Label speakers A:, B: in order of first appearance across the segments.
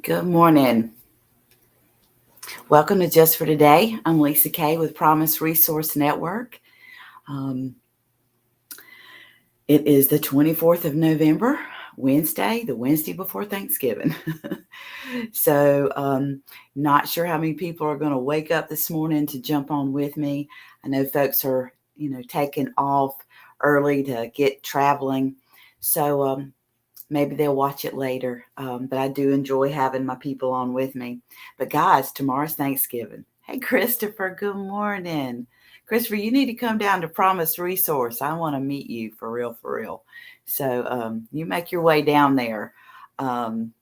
A: Good morning. Welcome to Just for Today. I'm Lisa Kaye with Promise Resource Network. Um, it is the 24th of November, Wednesday, the Wednesday before Thanksgiving. So, not sure how many people are going to wake up this morning to jump on with me. I know folks are, taking off early to get traveling. So, maybe they'll watch it later. But I do enjoy having my people on with me. But guys, tomorrow's Thanksgiving. Hey, Christopher, good morning. Christopher, you need to come down to Promise Resource. I want to meet you for real, for real. So you make your way down there. I'm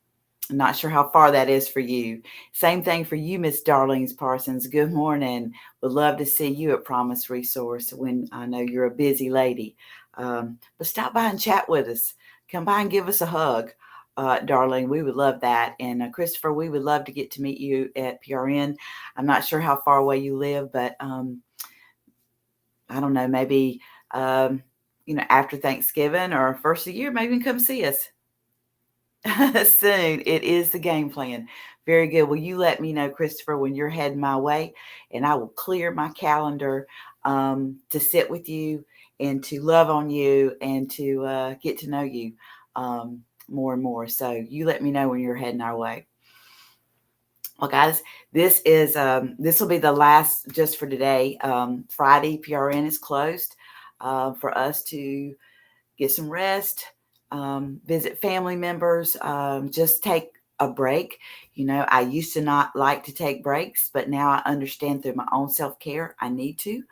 A: not sure how far that is for you. Same thing for you, Miss Darlene Parsons. Good morning. Would love to see you at Promise Resource when I know you're a busy lady. But stop by and chat with us. Come by and give us a hug, Darlene. We would love that. And Christopher, we would love to get to meet you at PRN. I'm not sure how far away you live, but I don't know, maybe, after Thanksgiving or first of the year, maybe come see us. Soon. It is the game plan. Very good. Well, you let me know, Christopher, when you're heading my way, and I will clear my calendar to sit with you and to love on you and to get to know you more and more. So you let me know when you're heading our way. Well, guys, this will be the last Just for Today. Friday, PRN is closed for us to get some rest, visit family members, just take a break. I used to not like to take breaks, but now I understand through my own self-care, I need to,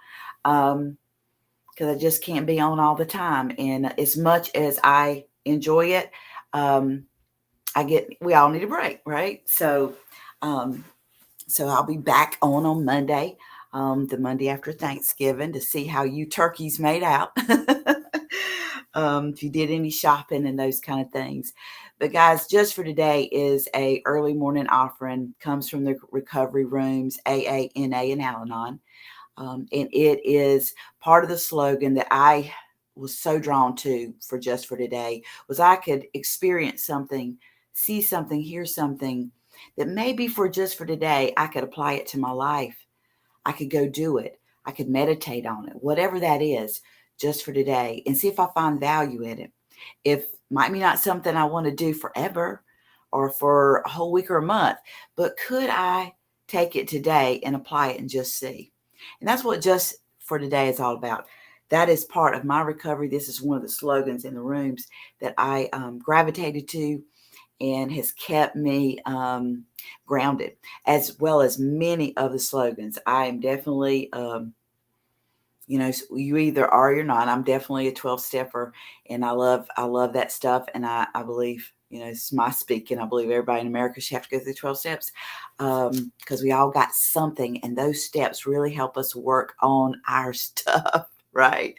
A: because I just can't be on all the time. And as much as I enjoy it, we all need a break, right? So I'll be back on Monday, the Monday after Thanksgiving, to see how you turkeys made out. If you did any shopping and those kind of things. But guys, Just for Today is a early morning offering, comes from the recovery rooms, AA, NA, and Al-Anon. And it is part of the slogan that I was so drawn to for Just for Today, was I could experience something, see something, hear something that maybe for Just for Today, I could apply it to my life. I could go do it. I could meditate on it, whatever that is, just for today, and see if I find value in it. If might be not something I want to do forever or for a whole week or a month, but could I take it today and apply it and just see? And that's what Just for Today is all about. That is part of my recovery. This is one of the slogans in the rooms that I gravitated to and has kept me grounded, as well as many of the slogans. I am definitely, you either are or you're not. I'm definitely a 12-stepper, and I love that stuff. And I believe, it's my speaking, I believe everybody in America should have to go through 12 steps because we all got something, and those steps really help us work on our stuff, right?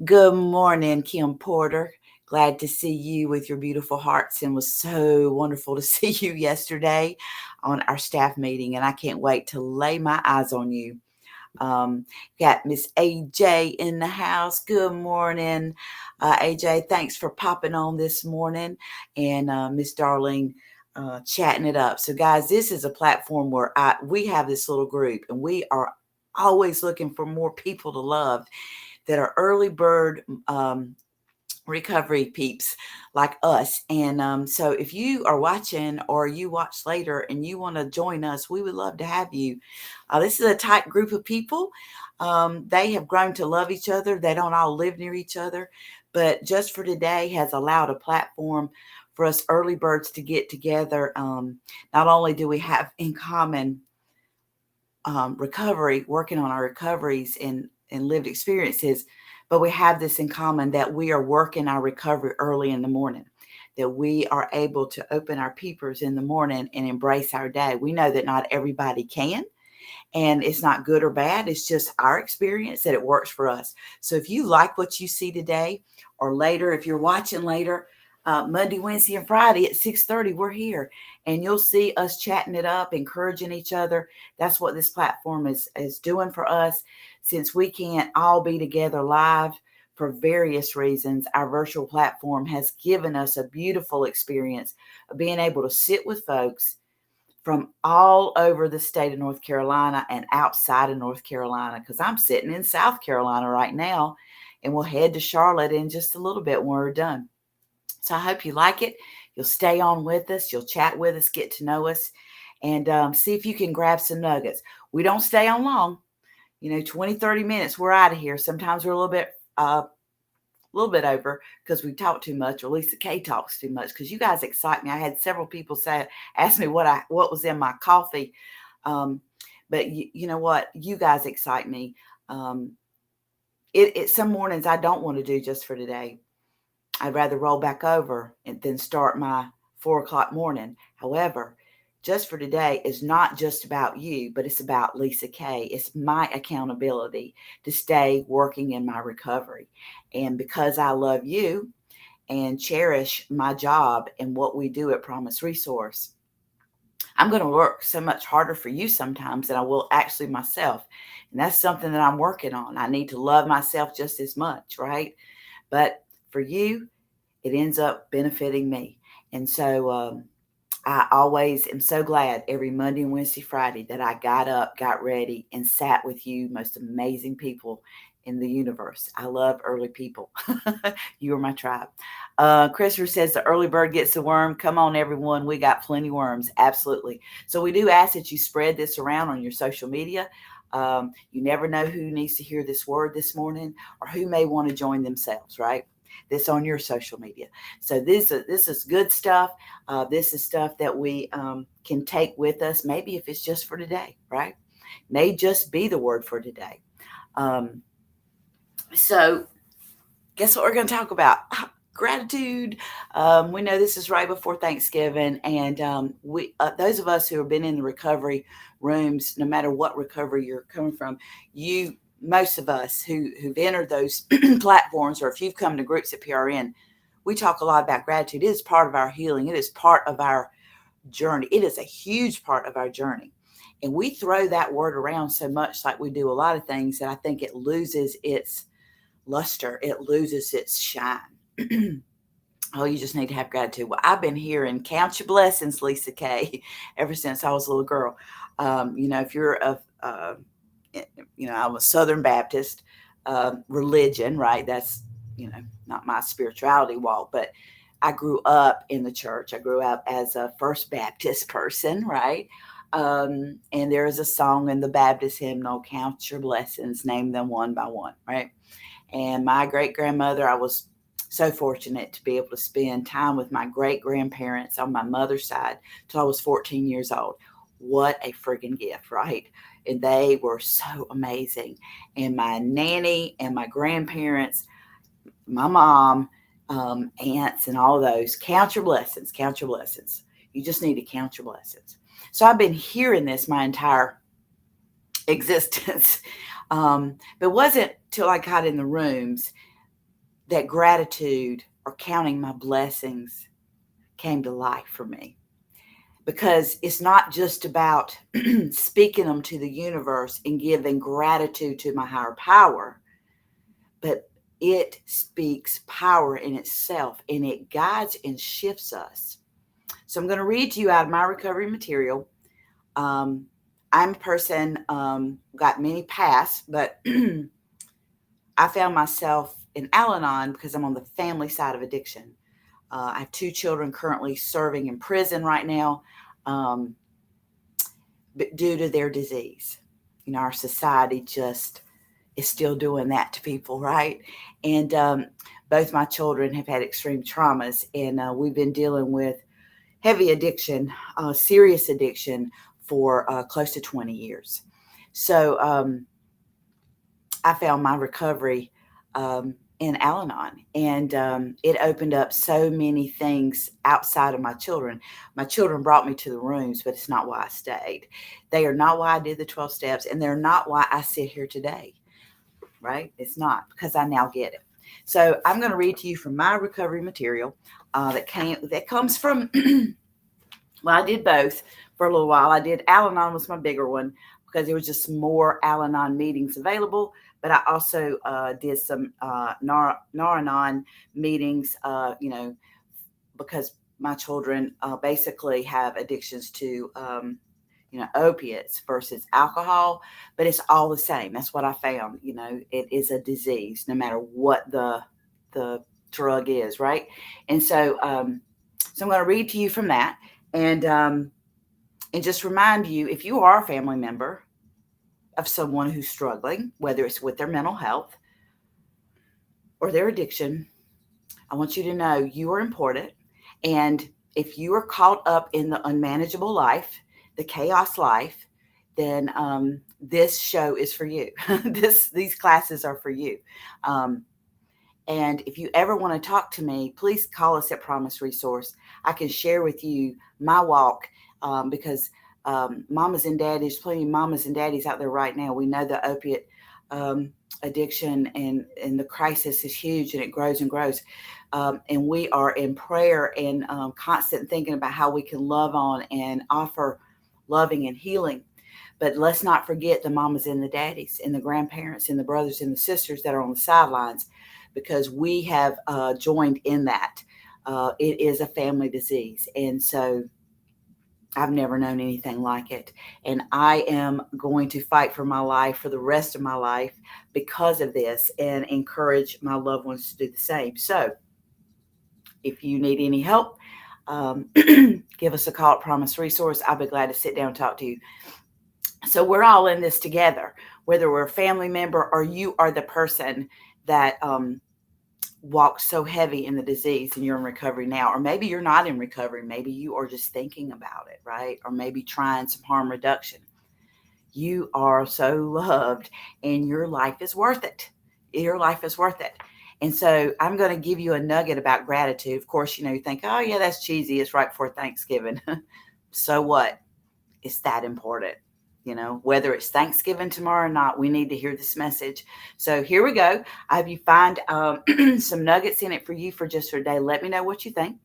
A: Good morning, Kim Porter. Glad to see you with your beautiful hearts, and was so wonderful to see you yesterday on our staff meeting, and I can't wait to lay my eyes on you. Got Miss AJ in the house. Good morning, AJ. Thanks for popping on this morning, and Miss Darling chatting it up. So, guys, this is a platform where we have this little group, and we are always looking for more people to love that are early bird recovery peeps like us. And so if you are watching or you watch later and you want to join us, we would love to have you. This is a tight group of people. They have grown to love each other. They don't all live near each other, but Just for Today has allowed a platform for us early birds to get together. Not only do we have in common recovery, working on our recoveries and lived experiences, but we have this in common, that we are working our recovery early in the morning, that we are able to open our peepers in the morning and embrace our day. We know that not everybody can, and it's not good or bad. It's just our experience that it works for us. So if you like what you see today or later, if you're watching later, Monday, Wednesday, and Friday at 6:30, we're here, and you'll see us chatting it up, encouraging each other. That's what this platform is doing for us. Since we can't all be together live for various reasons, our virtual platform has given us a beautiful experience of being able to sit with folks from all over the state of North Carolina and outside of North Carolina, because I'm sitting in South Carolina right now, and we'll head to Charlotte in just a little bit when we're done. So I hope you like it. You'll stay on with us. You'll chat with us, get to know us, and see if you can grab some nuggets. We don't stay on long. 20, 30 minutes, we're out of here. Sometimes we're a little bit over because we talk too much, or Lisa Kaye talks too much, because you guys excite me. I had several people ask me what was in my coffee. But you know what? You guys excite me. Some mornings I don't want to do just for today. I'd rather roll back over and then start my 4:00 morning. However, just for today is not just about you, but it's about Lisa Kaye. It's my accountability to stay working in my recovery. And because I love you and cherish my job and what we do at Promise Resource, I'm going to work so much harder for you sometimes than I will actually myself. And that's something that I'm working on. I need to love myself just as much, right? But for you, it ends up benefiting me. And so I always am so glad every Monday and Wednesday, Friday that I got up, got ready, and sat with you most amazing people in the universe. I love early people. You are my tribe. Christopher says the early bird gets the worm. Come on, everyone. We got plenty of worms. Absolutely. So we do ask that you spread this around on your social media. You never know who needs to hear this word this morning or who may want to join themselves, right? This on your social media. So this is good stuff. This is stuff that we can take with us, maybe if it's just for today, right? May just be the word for today. So guess what we're going to talk about? Gratitude. We know this is right before Thanksgiving, and we those of us who have been in the recovery rooms, no matter what recovery you're coming from, most of us who've entered those platforms, or if you've come to groups at PRN, we talk a lot about gratitude. It is part of our healing. It is part of our journey. It is a huge part of our journey. And we throw that word around so much, like we do a lot of things, that I think it loses its luster. It loses its shine. Oh, you just need to have gratitude. Well, I've been hearing count your blessings, Lisa Kaye, ever since I was a little girl. If you're I'm a Southern Baptist religion, right? That's, not my spirituality walk, but I grew up in the church. I grew up as a First Baptist person, right? And there is a song in the Baptist hymnal, count your blessings, name them one by one, right? And my great-grandmother, I was so fortunate to be able to spend time with my great-grandparents on my mother's side till I was 14 years old. What a friggin' gift, right? And they were so amazing. And my nanny and my grandparents, my mom, aunts, and all those, count your blessings, count your blessings. You just need to count your blessings. So I've been hearing this my entire existence. But it wasn't till I got in the rooms that gratitude or counting my blessings came to life for me. Because it's not just about speaking them to the universe and giving gratitude to my higher power, but it speaks power in itself, and it guides and shifts us. So I'm going to read to you out of my recovery material. I'm a person, got many pasts, but I found myself in Al-Anon because I'm on the family side of addiction. I have 2 children currently serving in prison right now, but due to their disease. Our society just is still doing that to people, right? And both my children have had extreme traumas, and we've been dealing with heavy addiction, serious addiction for close to 20 years. So I found my recovery in Al-Anon, and it opened up so many things outside of my children. My children brought me to the rooms, but it's not why I stayed. They are not why I did the 12 steps, and they're not why I sit here today, right? It's not, because I now get it. So I'm going to read to you from my recovery material that comes from, well, I did both for a little while. I did Al-Anon was my bigger one because there was just more Al-Anon meetings available. but I also did some Naranon meetings, because my children basically have addictions to, opiates versus alcohol, but it's all the same. That's what I found. It is a disease, no matter what the drug is, right? And so I'm going to read to you from that, and just remind you, if you are a family member of someone who's struggling, whether it's with their mental health or their addiction, I want you to know you are important. And if you are caught up in the unmanageable life, the chaos life, then this show is for you. These classes are for you. And if you ever want to talk to me, please call us at Promise Resource. I can share with you my walk, because mamas and daddies, plenty of mamas and daddies out there right now. We know the opiate addiction and the crisis is huge, and it grows and grows. And we are in prayer and constant thinking about how we can love on and offer loving and healing. But let's not forget the mamas and the daddies and the grandparents and the brothers and the sisters that are on the sidelines, because we have joined in that. It is a family disease. And so I've never known anything like it. And I am going to fight for my life for the rest of my life because of this, and encourage my loved ones to do the same. So if you need any help, give us a call at Promise Resource. I'll be glad to sit down and talk to you. So we're all in this together, whether we're a family member or you are the person that walks so heavy in the disease and you're in recovery now, or maybe you're not in recovery. Maybe you are just thinking about it, right? Or maybe trying some harm reduction. You are so loved, and your life is worth it. Your life is worth it. And so I'm going to give you a nugget about gratitude. Of course, you think, oh yeah, that's cheesy. It's right before Thanksgiving. So what? It's that important. Whether it's Thanksgiving tomorrow or not, we need to hear this message. So here we go. I hope you find some nuggets in it for you for just for a day. Let me know what you think.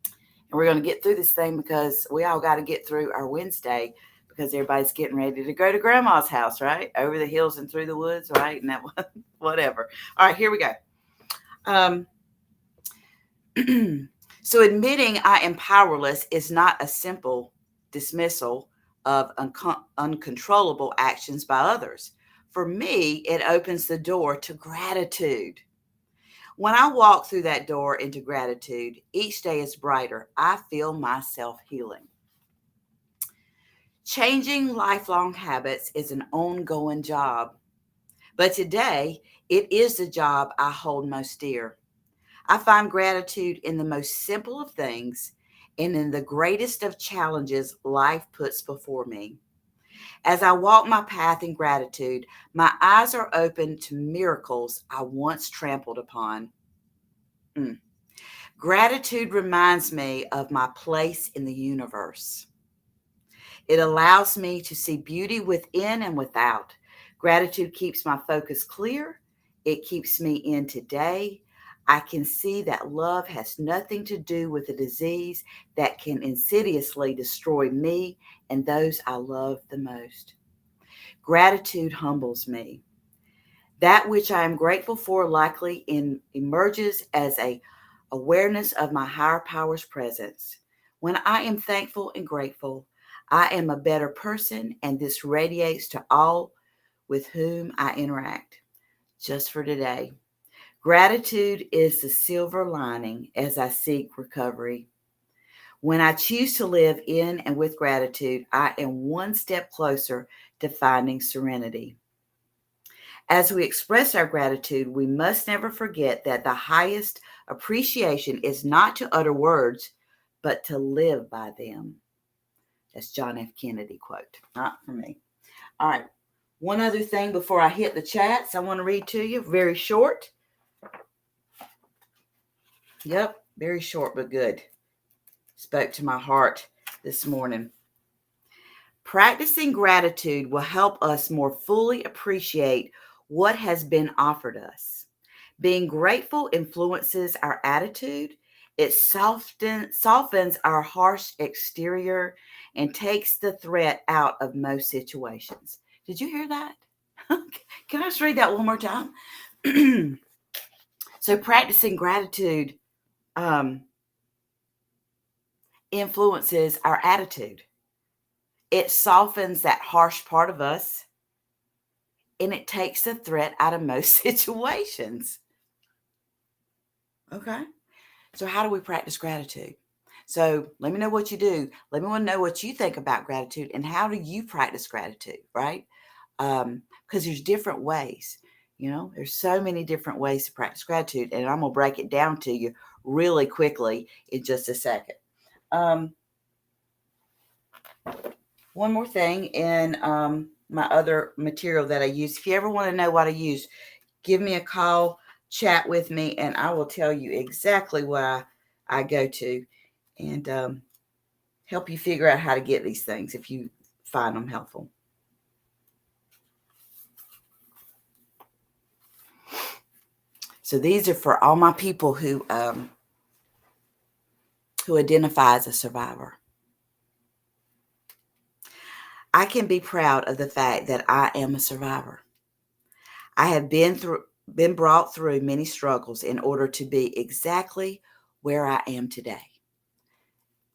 A: And we're going to get through this thing, because we all got to get through our Wednesday, because everybody's getting ready to go to grandma's house, right? Over the hills and through the woods, right? And that, whatever. All right, here we go. So admitting I am powerless is not a simple dismissal of uncontrollable actions by others. For me, it opens the door to gratitude. When I walk through that door into gratitude, each day is brighter. I feel myself healing. Changing lifelong habits is an ongoing job, but today it is the job I hold most dear. I find gratitude in the most simple of things and in the greatest of challenges life puts before me. As I walk my path in gratitude, my eyes are open to miracles I once trampled upon. Gratitude reminds me of my place in the universe. It allows me to see beauty within and without. Gratitude keeps my focus clear. It keeps me in today. I can see that love has nothing to do with a disease that can insidiously destroy me and those I love the most. Gratitude humbles me. That which I am grateful for likely emerges as a awareness of my higher power's presence. When I am thankful and grateful, I am a better person, and this radiates to all with whom I interact. Just for today, gratitude is the silver lining as I seek recovery. When I choose to live in and with gratitude, I am one step closer to finding serenity. As we express our gratitude, we must never forget that the highest appreciation is not to utter words, but to live by them. That's John F. Kennedy quote, not for me. All right. One other thing before I hit the chats, I want to read to you. Very short. Yep, very short, but good. Spoke to my heart this morning. Practicing gratitude will help us more fully appreciate what has been offered us. Being grateful influences our attitude. It softens our harsh exterior and takes the threat out of most situations. Did you hear that? Can I just read that one more time? So practicing gratitude influences our attitude. It softens that harsh part of us, and it takes the threat out of most situations. Okay. So how do we practice gratitude? So let me know what you do. Let me know what you think about gratitude and how do you practice gratitude, right? Because there's different ways. There's so many different ways to practice gratitude, and I'm gonna break it down to you really quickly in just a second. One more thing in my other material that I use. If you ever want to know what I use, give me a call, chat with me, and I will tell you exactly what I go to and help you figure out how to get these things if you find them helpful. So these are for all my people who identify as a survivor. I can be proud of the fact that I am a survivor. I have been brought through many struggles in order to be exactly where I am today.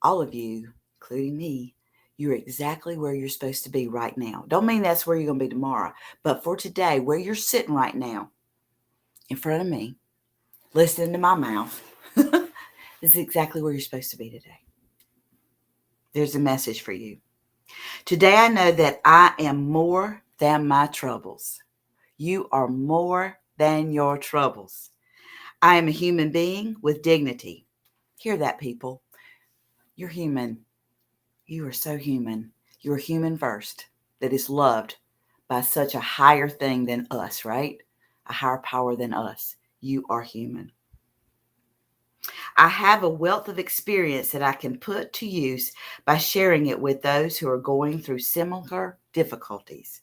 A: All of you, including me, you're exactly where you're supposed to be right now. Don't mean that's where you're going to be tomorrow, but for today, where you're sitting right now in front of me, listening to my mouth, this is exactly where you're supposed to be today. There's a message for you. Today, I know that I am more than my troubles. You are more than your troubles. I am a human being with dignity. Hear that, people. You're human. You are so human. You're human first, that is loved by such a higher thing than us, right? A higher power than us. You are human. I have a wealth of experience that I can put to use by sharing it with those who are going through similar difficulties.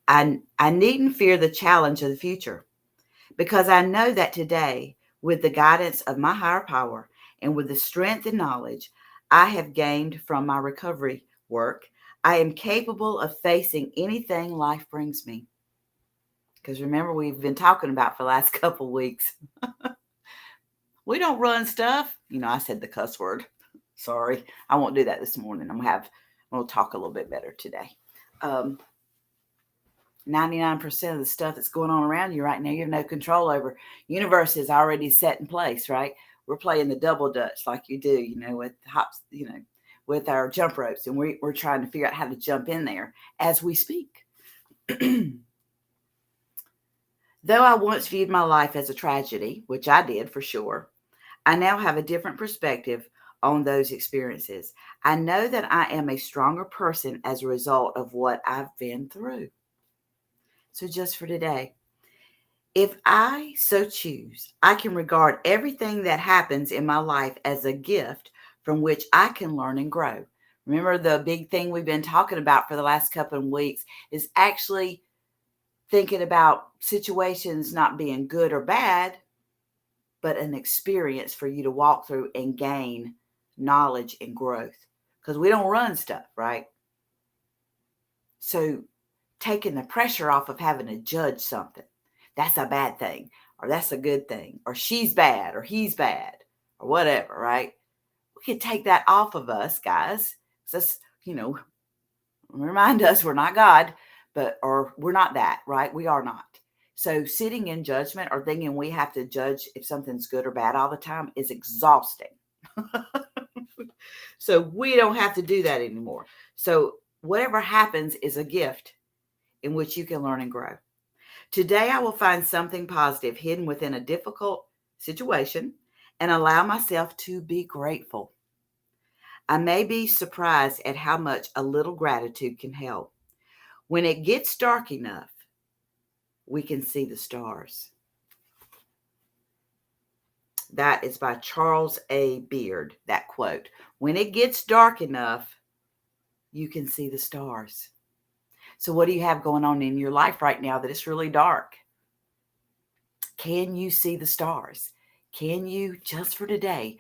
A: I needn't fear the challenge of the future because I know that today, with the guidance of my higher power and with the strength and knowledge I have gained from my recovery work, I am capable of facing anything life brings me. Because remember, we've been talking about for the last couple weeks. We don't run stuff. I said the cuss word. Sorry. I won't do that this morning. I'm going to talk a little bit better today. 99% of the stuff that's going on around you right now, you have no control over. Universe is already set in place, right? We're playing the double dutch like you do, with hops, with our jump ropes. And we're trying to figure out how to jump in there as we speak. Though I once viewed my life as a tragedy, which I did for sure, I now have a different perspective on those experiences. I know that I am a stronger person as a result of what I've been through. So just for today, if I so choose, I can regard everything that happens in my life as a gift from which I can learn and grow. Remember, the big thing we've been talking about for the last couple of weeks is actually thinking about situations not being good or bad, but an experience for you to walk through and gain knowledge and growth. Because we don't run stuff, right? So taking the pressure off of having to judge something. That's a bad thing, or that's a good thing, or she's bad, or he's bad, or whatever, right? We can take that off of us, guys. Just, remind us we're not God, or we're not that, right? We are not. So sitting in judgment or thinking we have to judge if something's good or bad all the time is exhausting. So we don't have to do that anymore. So whatever happens is a gift in which you can learn and grow. Today, I will find something positive hidden within a difficult situation and allow myself to be grateful. I may be surprised at how much a little gratitude can help. When it gets dark enough, we can see the stars. That is by Charles A. Beard, that quote. When it gets dark enough, you can see the stars. So what do you have going on in your life right now that it's really dark? Can you see the stars? Can you, just for today,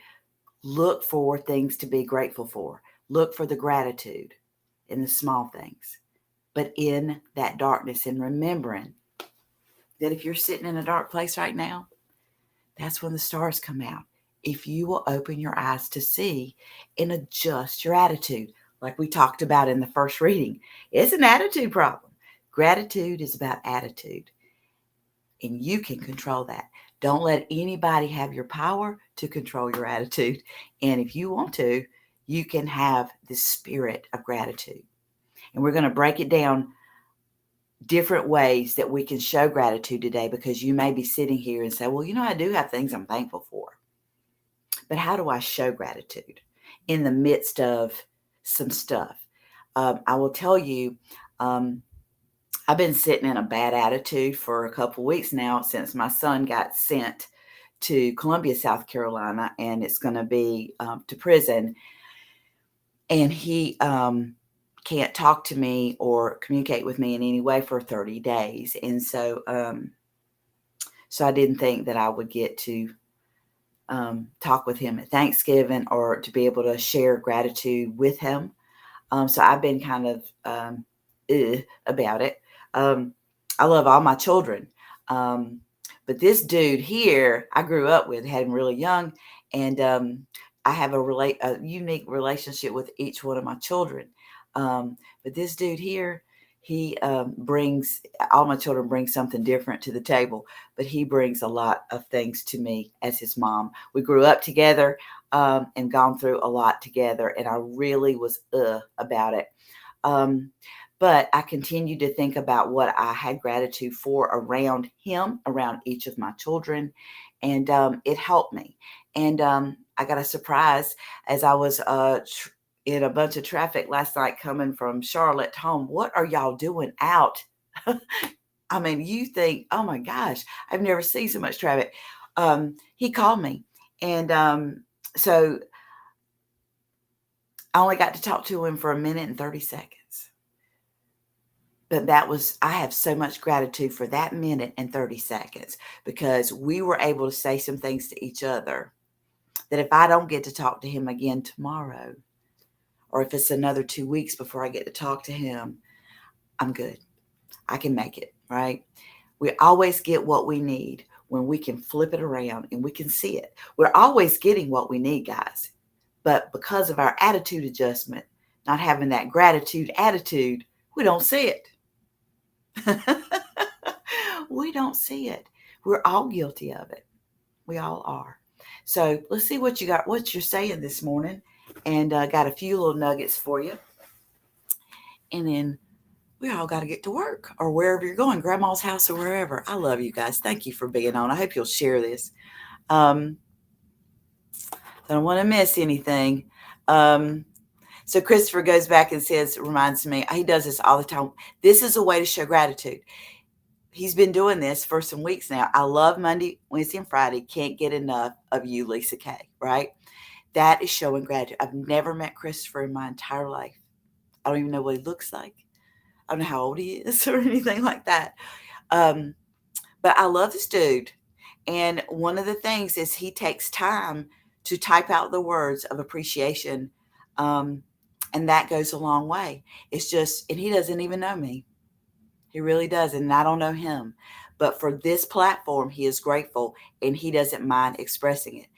A: look for things to be grateful for? Look for the gratitude in the small things. but in that darkness, and remembering that if you're sitting in a dark place right now, that's when the stars come out. If you will open your eyes to see and adjust your attitude, like we talked about in the first reading, it's an attitude problem. Gratitude is about attitude, and you can control that. Don't let anybody have your power to control your attitude. And if you want to, you can have the spirit of gratitude. And we're going to break it down different ways that we can show gratitude today, because you may be sitting here and say, well, I do have things I'm thankful for. But how do I show gratitude in the midst of some stuff? I will tell you, I've been sitting in a bad attitude for a couple weeks now since my son got sent to Columbia, South Carolina, and it's going to be to prison. And he can't talk to me or communicate with me in any way for 30 days. And so I didn't think that I would get to talk with him at Thanksgiving or to be able to share gratitude with him. So I've been kind of about it. I love all my children. But this dude here, I grew up with, had him really young. And I have a unique relationship with each one of my children. But this dude here, he brings, all my children bring something different to the table, but he brings a lot of things to me as his mom. We grew up together and gone through a lot together, and I really was about it. But I continued to think about what I had gratitude for around him, around each of my children, and it helped me. And I got a surprise as I was in a bunch of traffic last night coming from Charlotte home. What are y'all doing out? I mean, you think, oh my gosh, I've never seen so much traffic. He called me. And so I only got to talk to him for 1:30 seconds. But I have so much gratitude for that 1:30 seconds, because we were able to say some things to each other that if I don't get to talk to him again tomorrow, or if it's another 2 weeks before I get to talk to him, I'm good. I can make it, right? We always get what we need when we can flip it around and we can see it. We're always getting what we need, guys. But because of our attitude adjustment, not having that gratitude attitude, we don't see it. We don't see it. We're all guilty of it. We all are. So let's see what you got, what you're saying this morning. And got a few little nuggets for you. And then we all got to get to work or wherever you're going, grandma's house or wherever. I love you guys. Thank you for being on. I hope you'll share this. I don't want to miss anything. So Christopher goes back and says, reminds me, he does this all the time. This is a way to show gratitude. He's been doing this for some weeks now. I love Monday, Wednesday, and Friday. Can't get enough of you, Lisa Kaye, right? That is showing gratitude. I've never met Christopher in my entire life. I don't even know what he looks like. I don't know how old he is or anything like that. But I love this dude. And one of the things is he takes time to type out the words of appreciation. And that goes a long way. It's just, and he doesn't even know me. He really doesn't. And I don't know him. But for this platform, he is grateful and he doesn't mind expressing it.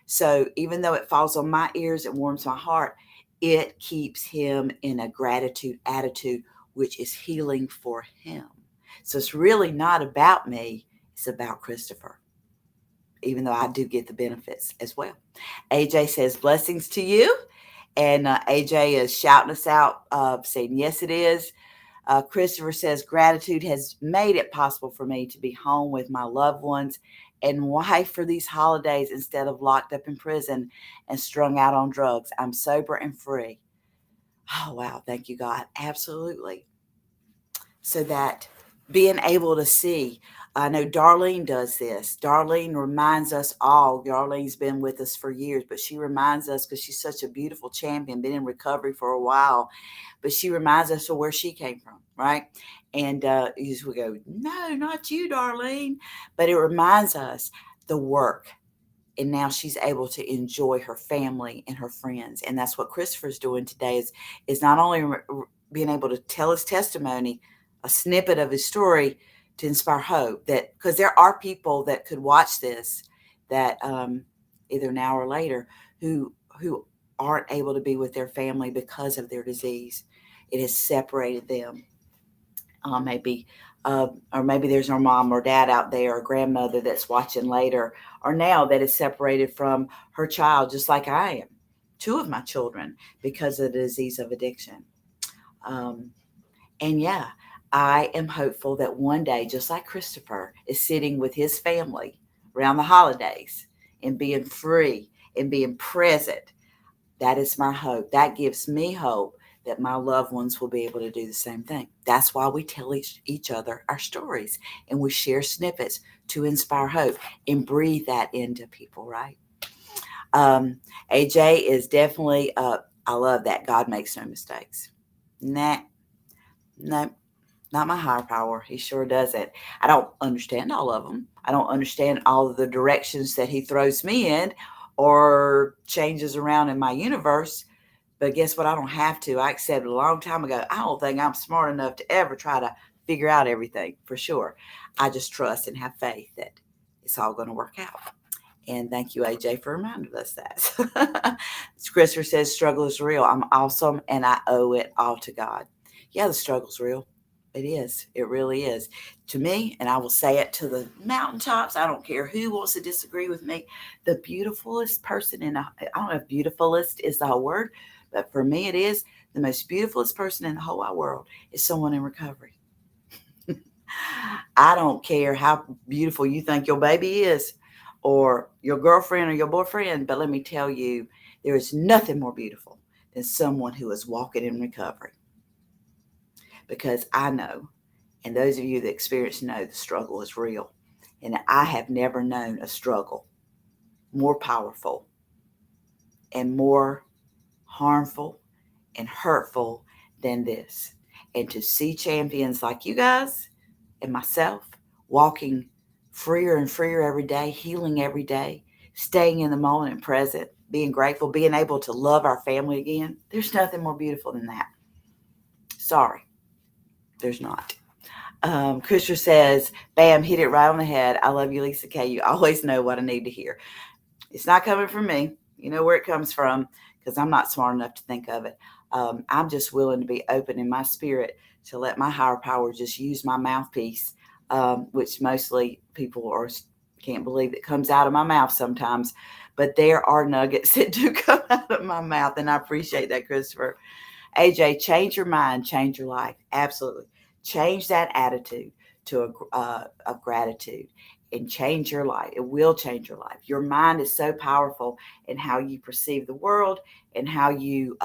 A: So even though it falls on my ears, it warms my heart, it keeps him in a gratitude attitude, which is healing for him. So it's really not about me. It's about Christopher, even though I do get the benefits as well. AJ says, blessings to you. And AJ is shouting us out, saying, yes, it is. Christopher says, gratitude has made it possible for me to be home with my loved ones and wife for these holidays instead of locked up in prison and strung out on drugs. I'm sober and free. Oh, wow. Thank you, God. Absolutely. So that being able to see, I know Darlene does this. Darlene reminds us all, Darlene's been with us for years, but she reminds us, because she's such a beautiful champion, been in recovery for a while, but she reminds us of where she came from, right? And we go, no, not you, Darlene. But it reminds us the work. And now she's able to enjoy her family and her friends. And that's what Christopher's doing today is not only being able to tell his testimony, a snippet of his story to inspire hope. That because there are people that could watch this that either now or later who aren't able to be with their family because of their disease. It has separated them. Maybe, or maybe there's our mom or dad out there, or grandmother that's watching later, or now that is separated from her child, just like I am. Two of my children because of the disease of addiction. Um, and yeah, I am hopeful that one day, just like Christopher is sitting with his family around the holidays and being free and being present, that is my hope. That gives me hope that my loved ones will be able to do the same thing. That's why we tell each other our stories and we share snippets to inspire hope and breathe that into people, right? Um, AJ is definitely, I love that. God makes no mistakes. Nah, no, not my higher power. He sure doesn't. I don't understand all of them. I don't understand all of the directions that he throws me in or changes around in my universe. But guess what? I don't have to. I accepted a long time ago. I don't think I'm smart enough to ever try to figure out everything for sure. I just trust and have faith that it's all going to work out. And thank you, AJ, for reminding us that. Christopher says, struggle is real. I'm awesome and I owe it all to God. Yeah, the struggle's real. It is. It really is. To me, and I will say it to the mountaintops, I don't care who wants to disagree with me, the beautifulest person I don't know if beautifulest is the whole word, but for me it is, the most beautifulest person in the whole wide world is someone in recovery. I don't care how beautiful you think your baby is or your girlfriend or your boyfriend, but let me tell you, there is nothing more beautiful than someone who is walking in recovery. Because I know, and those of you that experience know, the struggle is real. And I have never known a struggle more powerful and more harmful and hurtful than this. And to see champions like you guys and myself walking freer and freer every day, healing every day, staying in the moment and present, being grateful, being able to love our family again, there's nothing more beautiful than that. Sorry, there's not. Christopher says, bam, hit it right on the head. I love you, Lisa Kaye. You always know what I need to hear. It's not coming from me. You know where it comes from because I'm not smart enough to think of it. I'm just willing to be open in my spirit to let my higher power just use my mouthpiece, which mostly people can't believe that comes out of my mouth sometimes. But there are nuggets that do come out of my mouth, and I appreciate that, Christopher. AJ, change your mind, change your life. Absolutely. Change that attitude to of gratitude and change your life. It will change your life. Your mind is so powerful in how you perceive the world and how you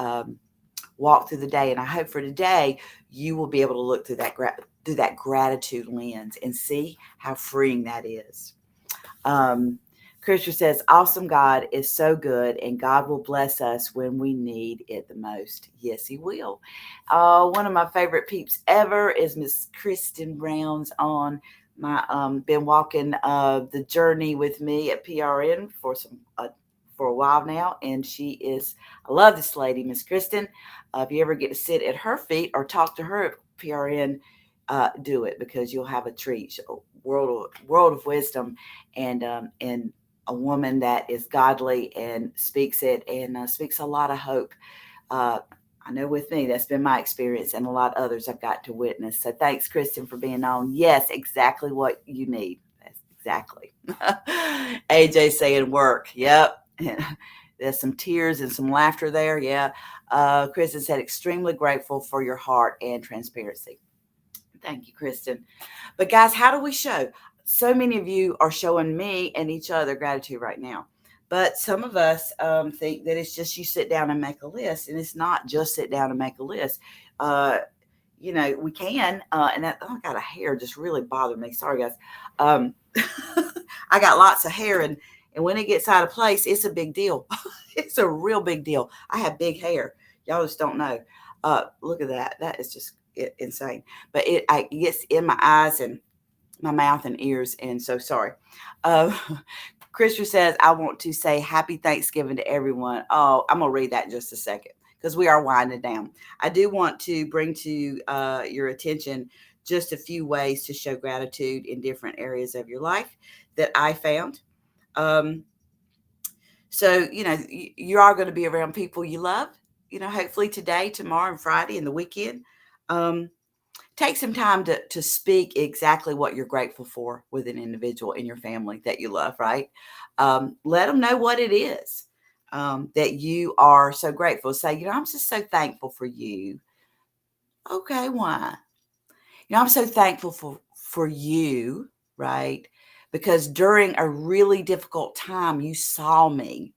A: walk through the day. And I hope for today, you will be able to look through that gratitude lens and see how freeing that is. Christian says, awesome God is so good and God will bless us when we need it the most. Yes, he will. One of my favorite peeps ever is Miss Kristen Brown's on my, been walking the journey with me at PRN for a while now. And I love this lady, Miss Kristen. If you ever get to sit at her feet or talk to her at PRN, do it because you'll have a treat. World of wisdom and a woman that is godly and speaks it and speaks a lot of hope. I know with me, that's been my experience and a lot of others I've got to witness. So thanks, Kristen, for being on. Yes, exactly what you need. That's exactly. AJ saying work. Yep. There's some tears and some laughter there. Yeah. Kristen said, extremely grateful for your heart and transparency. Thank you, Kristen. But guys, how do we show? So many of you are showing me and each other gratitude right now. But some of us think that it's just you sit down and make a list. And it's not just sit down and make a list. We can. And that, oh, I got a hair just really bothered me. Sorry, guys. I got lots of hair. And when it gets out of place, it's a big deal. It's a real big deal. I have big hair. Y'all just don't know. Look at that. That is just insane. But it gets in my eyes and my mouth and ears. And so sorry. Christian says, I want to say happy Thanksgiving to everyone. Oh, I'm going to read that in just a second because we are winding down. I do want to bring to your attention just a few ways to show gratitude in different areas of your life that I found. Um, so, you are going to be around people you love, hopefully today, tomorrow, and Friday and the weekend. Um, Take some time to speak exactly what you're grateful for with an individual in your family that you love, right? Let them know what it is that you are so grateful. Say, I'm just so thankful for you. Okay, why? I'm so thankful for you, right? Because during a really difficult time, you saw me.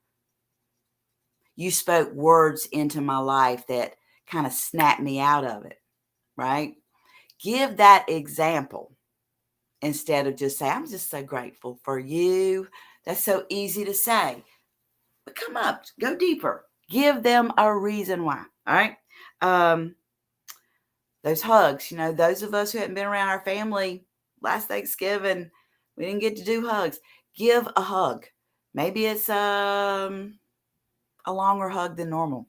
A: You spoke words into my life that kind of snapped me out of it, right? Give that example instead of just say, I'm just so grateful for you. That's so easy to say. But come up, go deeper. Give them a reason why. All right. Those hugs, those of us who hadn't been around our family last Thanksgiving, we didn't get to do hugs. Give a hug. Maybe it's a longer hug than normal.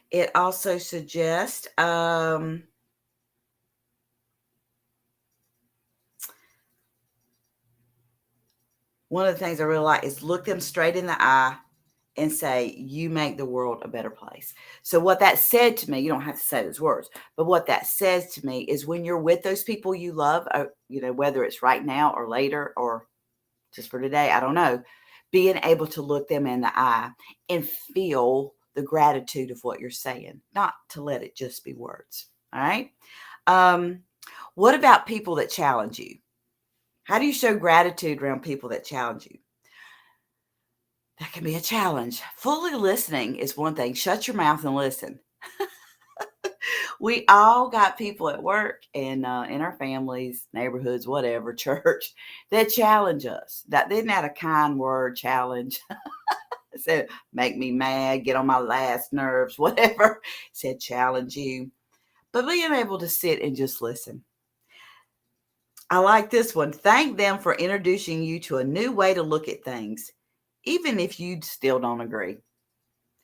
A: It also suggests one of the things I really like is look them straight in the eye and say, you make the world a better place. So what that said to me, you don't have to say those words, but what that says to me is when you're with those people you love, whether it's right now or later or just for today, I don't know, being able to look them in the eye and feel the gratitude of what you're saying, not to let it just be words. All right. What about people that challenge you? How do you show gratitude around people that challenge you? That can be a challenge. Fully listening is one thing. Shut your mouth and listen. We all got people at work and in our families, neighborhoods, whatever, church, that challenge us. That isn't that a kind word, challenge? It said, make me mad, get on my last nerves, whatever. It said, challenge you. But being able to sit and just listen. I like this one. Thank them for introducing you to a new way to look at things, even if you still don't agree.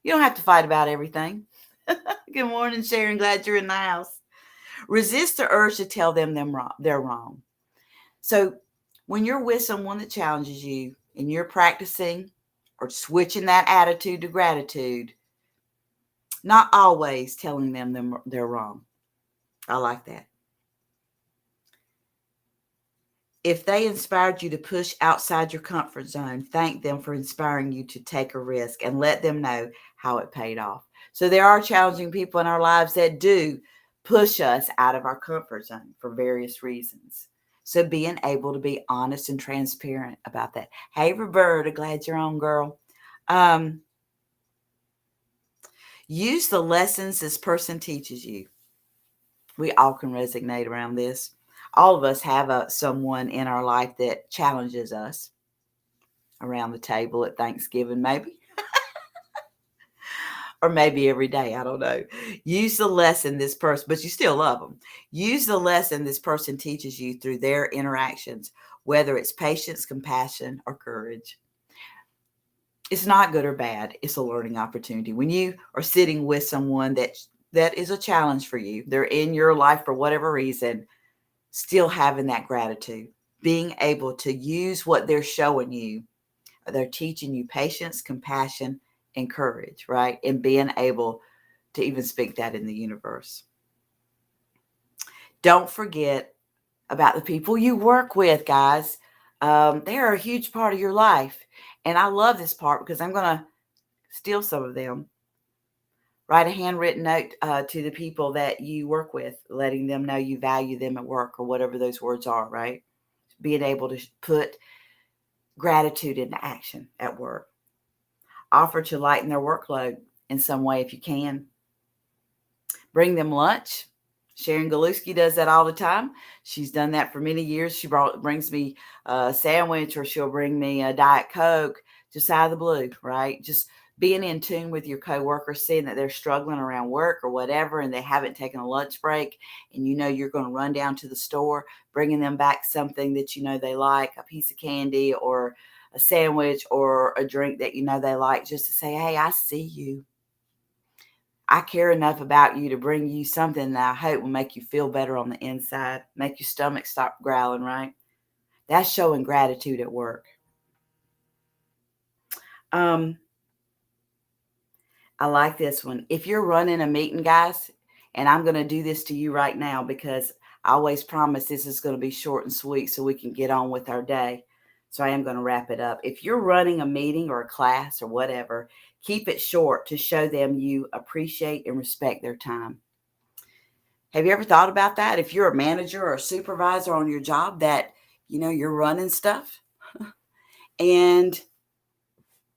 A: You don't have to fight about everything. Good morning, Sharon. Glad you're in the house. Resist the urge to tell them they're wrong. So when you're with someone that challenges you and you're practicing or switching that attitude to gratitude, not always telling them they're wrong. I like that. If they inspired you to push outside your comfort zone, thank them for inspiring you to take a risk and let them know how it paid off. So there are challenging people in our lives that do push us out of our comfort zone for various reasons. So being able to be honest and transparent about that. Hey, Roberta, glad you're on, girl. Use the lessons this person teaches you. We all can resonate around this. All of us have someone in our life that challenges us around the table at Thanksgiving, maybe, or maybe every day. I don't know. Use the lesson this person, but you still love them. Use the lesson this person teaches you through their interactions, whether it's patience, compassion, or courage. It's not good or bad. It's a learning opportunity. When you are sitting with someone that is a challenge for you, they're in your life for whatever reason, still having that gratitude, being able to use what they're showing you. They're teaching you patience, compassion, and courage, right? And being able to even speak that in the universe. Don't forget about the people you work with, guys. They are a huge part of your life. And I love this part because I'm going to steal some of them. Write a handwritten note to the people that you work with, letting them know you value them at work or whatever those words are, right? Being able to put gratitude into action at work. Offer to lighten their workload in some way if you can. Bring them lunch. Sharon Galuski does that all the time. She's done that for many years. She brings me a sandwich or she'll bring me a Diet Coke just out of the blue, right? Just being in tune with your coworkers, seeing that they're struggling around work or whatever, and they haven't taken a lunch break, and you're going to run down to the store, bringing them back something that they like, a piece of candy or a sandwich or a drink that you know they like, just to say, hey, I see you. I care enough about you to bring you something that I hope will make you feel better on the inside, make your stomach stop growling, right? That's showing gratitude at work. Um, I like this one. If you're running a meeting, guys, and I'm going to do this to you right now because I always promise this is going to be short and sweet so we can get on with our day. So I am going to wrap it up. If you're running a meeting or a class or whatever, keep it short to show them you appreciate and respect their time. Have you ever thought about that? If you're a manager or a supervisor on your job that, you're running stuff and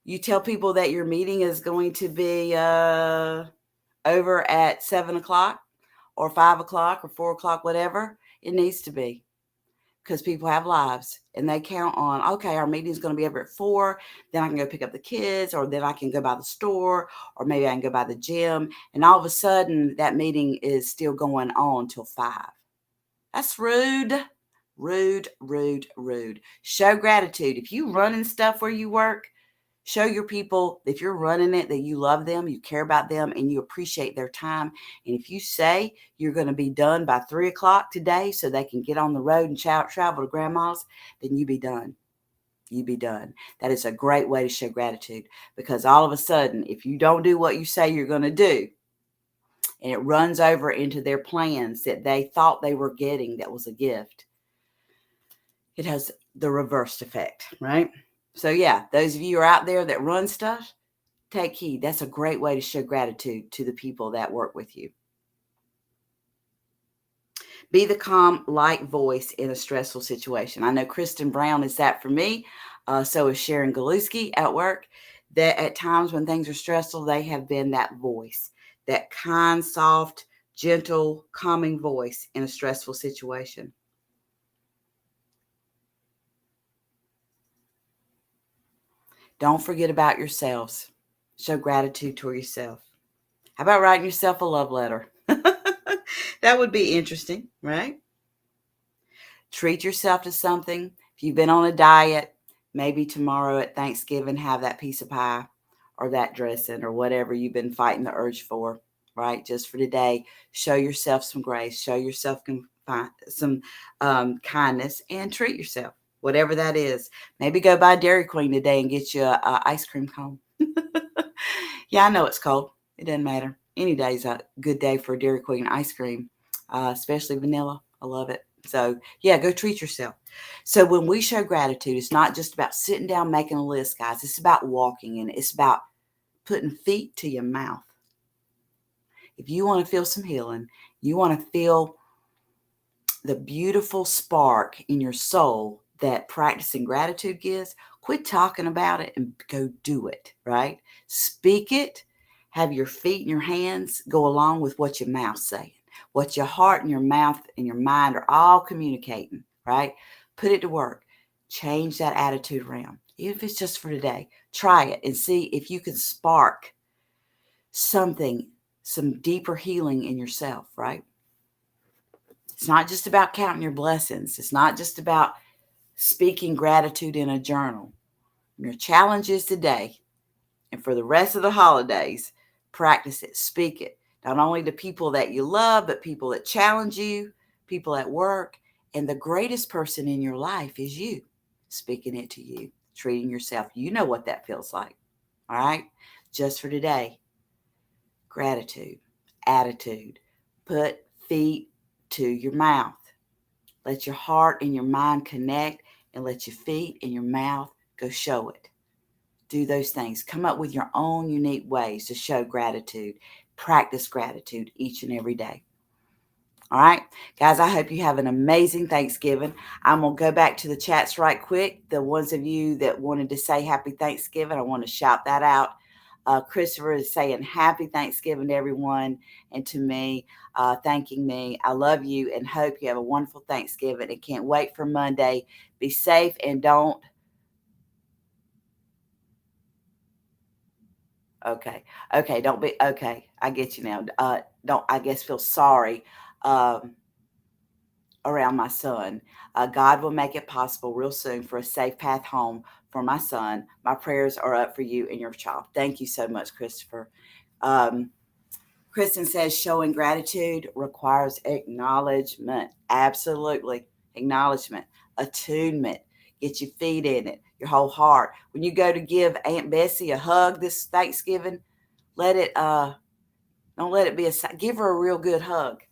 A: you tell people that your meeting is going to be over at 7 o'clock or 5 o'clock or 4 o'clock, whatever it needs to be, because people have lives and they count on, okay, our meeting is going to be over at 4. Then I can go pick up the kids, or then I can go by the store, or maybe I can go by the gym. And all of a sudden that meeting is still going on till 5. That's rude. Rude, rude, rude. Show gratitude. If you running stuff where you work, show your people, if you're running it, that you love them, you care about them, and you appreciate their time. And if you say you're going to be done by 3 o'clock today so they can get on the road and travel to grandma's, then you be done. You be done. That is a great way to show gratitude, because all of a sudden, if you don't do what you say you're going to do, and it runs over into their plans that they thought they were getting, that was a gift, it has the reversed effect, right? So yeah, those of you who are out there that run stuff, take heed. That's a great way to show gratitude to the people that work with you. Be the calm, light voice in a stressful situation. I know Kristen Brown is that for me. So is Sharon Galuski at work. That at times when things are stressful, they have been that voice, that kind, soft, gentle, calming voice in a stressful situation. Don't forget about yourselves. Show gratitude toward yourself. How about writing yourself a love letter? That would be interesting, right? Treat yourself to something. If you've been on a diet, maybe tomorrow at Thanksgiving, have that piece of pie or that dressing or whatever you've been fighting the urge for, right? Just for today, show yourself some grace, show yourself some kindness, and treat yourself, whatever that is. Maybe go by Dairy Queen today and get you a ice cream cone. Yeah, I know it's cold. It doesn't matter. Any day's a good day for Dairy Queen ice cream, especially vanilla. I love it. So, yeah, go treat yourself. So, when we show gratitude, it's not just about sitting down making a list, guys. It's about walking in it. It's about putting feet to your mouth. If you want to feel some healing, you want to feel the beautiful spark in your soul that practicing gratitude gives, quit talking about it and go do it, right? Speak it. Have your feet and your hands go along with what your mouth's saying, what your heart and your mouth and your mind are all communicating, right? Put it to work. Change that attitude around. Even if it's just for today, try it and see if you can spark something, some deeper healing in yourself, right? It's not just about counting your blessings. It's not just about speaking gratitude in a journal. Your challenge is today, and for the rest of the holidays, practice it, speak it. Not only to people that you love, but people that challenge you, people at work. And the greatest person in your life is you, speaking it to you, treating yourself. You know what that feels like. All right? Just for today, gratitude, attitude. Put feet to your mouth. Let your heart and your mind connect, and let your feet and your mouth go show it. Do those things. Come up with your own unique ways to show gratitude. Practice gratitude each and every day. All right, guys, I hope you have an amazing Thanksgiving. I'm going to go back to the chats right quick. The ones of you that wanted to say happy Thanksgiving, I want to shout that out. Christopher is saying happy Thanksgiving to everyone and to me, thanking me. I love you and hope you have a wonderful Thanksgiving and can't wait for Monday. Be safe and don't. Okay. Okay. Don't be. Okay. I get you now. Don't, I guess, feel sorry around my son. God will make it possible real soon for a safe path home for my son. My prayers are up for you and your child. Thank you so much, Christopher. Um, Kristen says showing gratitude requires acknowledgement. Absolutely. Acknowledgement, attunement. Get your feet in it, your whole heart. When you go to give Aunt Bessie a hug this Thanksgiving, let it don't let it be give her a real good hug,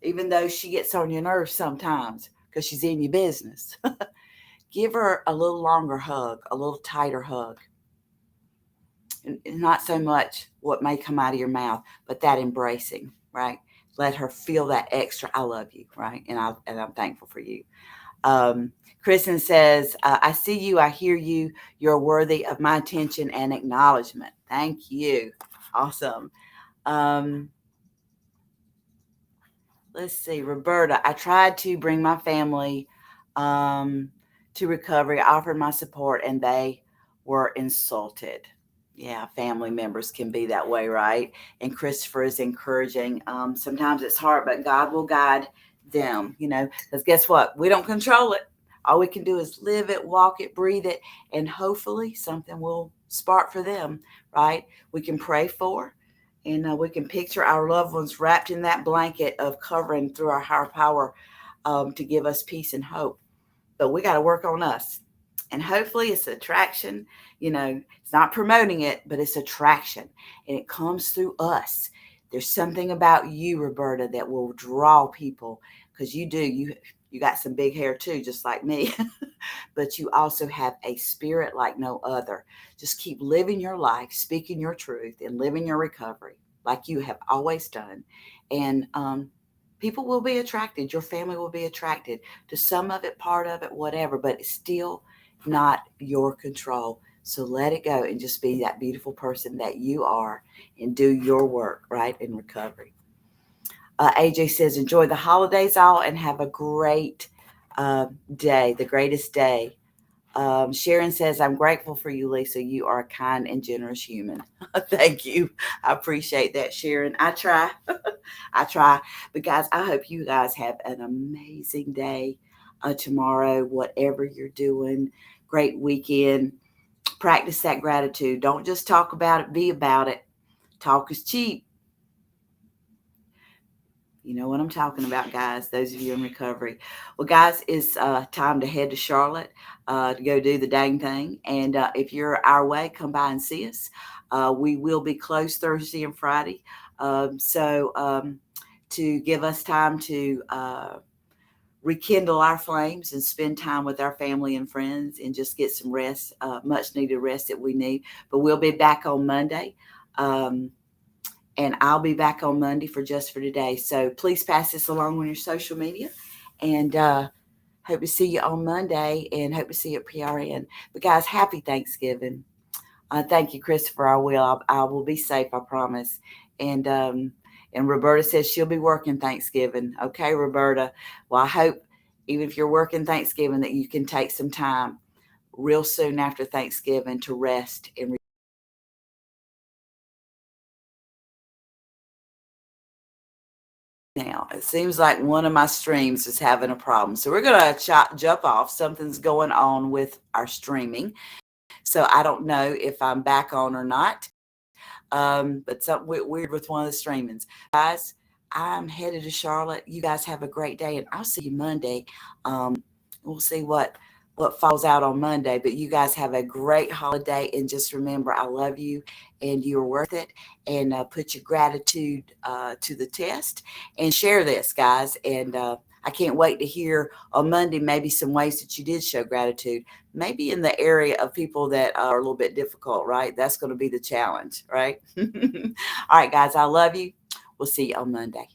A: even though she gets on your nerves sometimes because she's in your business. Give her a little longer hug, a little tighter hug. Not so much what may come out of your mouth, but that embracing, right? Let her feel that extra I love you, right? And I'm thankful for you. Kristen says, I see you, I hear you, you're worthy of my attention and acknowledgement. Thank you. Awesome. Let's see, Roberta, I tried to bring my family to recovery, offered my support, and they were insulted. Yeah, family members can be that way, right? And Christopher is encouraging. Sometimes it's hard, but God will guide them, because guess what? We don't control it. All we can do is live it, walk it, breathe it, and hopefully something will spark for them, right? We can pray for, and we can picture our loved ones wrapped in that blanket of covering through our higher power to give us peace and hope. But we got to work on us. And hopefully it's attraction. It's not promoting it, but it's attraction. And it comes through us. There's something about you, Roberta, that will draw people because you do. You got some big hair too, just like me. But you also have a spirit like no other. Just keep living your life, speaking your truth, and living your recovery like you have always done. And people will be attracted. Your family will be attracted to some of it, part of it, whatever, but it's still not your control. So let it go and just be that beautiful person that you are and do your work, right, in recovery. AJ says, enjoy the holidays all and have a great day, the greatest day. Sharon says, I'm grateful for you, Lisa. You are a kind and generous human. Thank you. I appreciate that, Sharon. I try. I try. But guys, I hope you guys have an amazing day tomorrow, whatever you're doing. Great weekend. Practice that gratitude. Don't just talk about it, be about it. Talk is cheap. You know what I'm talking about, guys, those of you in recovery. Well, guys, it's time to head to Charlotte to go do the dang thing. And if you're our way, come by and see us. We will be closed Thursday and Friday. So to give us time to rekindle our flames and spend time with our family and friends and just get some rest, much needed rest that we need. But we'll be back on Monday. And I'll be back on Monday for Just for Today. So please pass this along on your social media. And hope to see you on Monday and hope to see you at PRN. But guys, happy Thanksgiving. Thank you, Christopher. I will be safe, I promise. And Roberta says she'll be working Thanksgiving. Okay, Roberta. Well, I hope even if you're working Thanksgiving that you can take some time real soon after Thanksgiving to rest and now. It seems like one of my streams is having a problem. So we're going to jump off. Something's going on with our streaming. So I don't know if I'm back on or not. But something weird with one of the streamings. Guys, I'm headed to Charlotte. You guys have a great day, and I'll see you Monday. We'll see what falls out on Monday. But you guys have a great holiday, and just remember, I love you, and you're worth it. And put your gratitude to the test, and share this, guys. And I can't wait to hear on Monday maybe some ways that you did show gratitude, maybe in the area of people that are a little bit difficult, right? That's going to be the challenge, right? All right, guys, I love you. We'll see you on Monday.